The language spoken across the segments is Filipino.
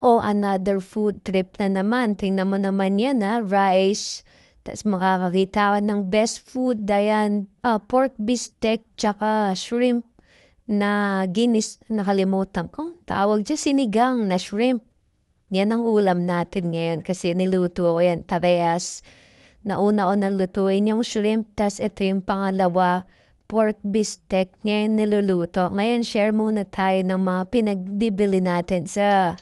O another food trip na naman. Tingnan mo naman yan rice. Tapos makakakita ka ng best food. Dayan, pork bistek tsaka shrimp na nakalimutan ko. Tawag dyan sinigang na shrimp. Yan ang ulam natin ngayon kasi niluto ko yan. Parehas. Nauna ko nalutuin yung shrimp. Tapos ito yung pangalawa, pork bistek. Ngayon niluluto. Ngayon share muna tayo ng mga pinagbibili natin sa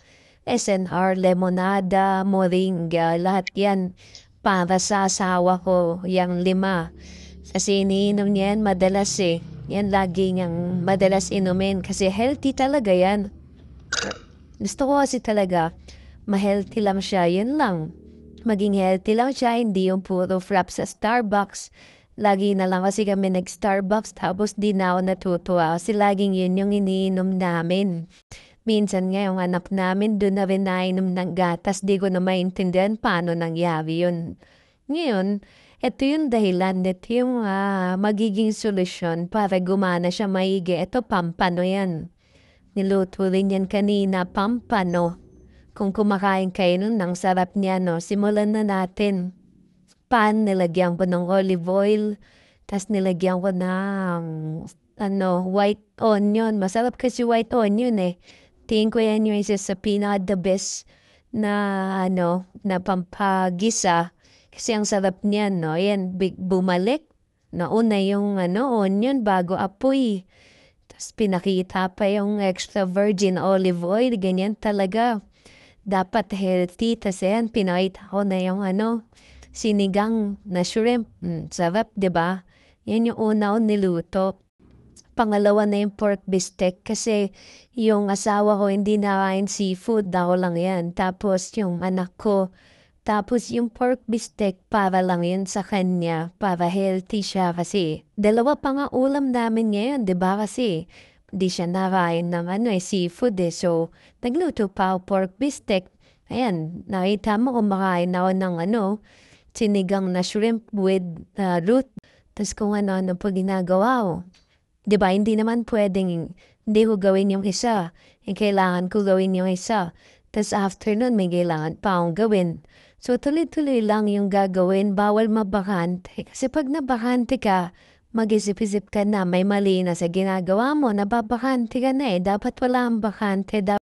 SNR, Lemonada, Moringa, lahat yan para sa asawa ko, yung 5. Kasi iniinom niya yan madalas Yan lagi niyang madalas inumin kasi healthy talaga yan. Gusto ko kasi talaga, ma-healthy lang siya, yun lang. Maging healthy lang siya, hindi yung puro frap sa Starbucks. Lagi na lang kasi kami nag-Starbucks tapos di na ako natutuwa kasi laging yun yung iniinom namin. Minsan nga yung anak namin doon na rin nainom ng gatas, di ko na maintindihan paano nangyari yun. Ngayon, ito yung dahilan, ito yung magiging solusyon para gumana siya maigi. Ito pampano yan. Niluto rin yan kanina, pampano. Kung kumakain kayo nun, ang sarap niya, no? Simulan na natin. Pan, nilagyan ko ng olive oil, tas nilagyan ko ng white onion. Masarap kasi white onion Tingin ko yan yung isa sa pinaka the best na na pampagisa. Kasi ang sarap niyan, no? Yan, bumalik. Nauna yung onion bago apoy. Tapos pinakita pa yung extra virgin olive oil. Ganyan talaga. Dapat healthy. Tapos yan, pinakita ko na yung sinigang na shrimp. Sarap, diba? Yan yung una ko niluto. Pangalawa na yung pork bistek kasi yung asawa ko hindi nakain seafood, ako lang yan. Tapos yung anak ko, tapos yung pork bistek para lang yun sa kanya, para healthy siya kasi. Dalawa pa nga ulam namin ngayon, diba kasi hindi siya nakain ng seafood So, nagluto pa ako pork bistek. Ayan, nakita mo kung makain ako ng sinigang na shrimp with root. Tapos kung ano-ano pa ginagawa ko. Diba, hindi naman pwedeng hindi ko gawin yung isa. Kailangan ko gawin yung isa. Tapos after nun, may kailangan pa akong gawin. So, tuloy-tuloy lang yung gagawin. Bawal mabakante. Kasi pag nabakante ka, mag-isip-isip ka na may mali na sa ginagawa mo. Nababakante ka na Dapat wala ang bakante.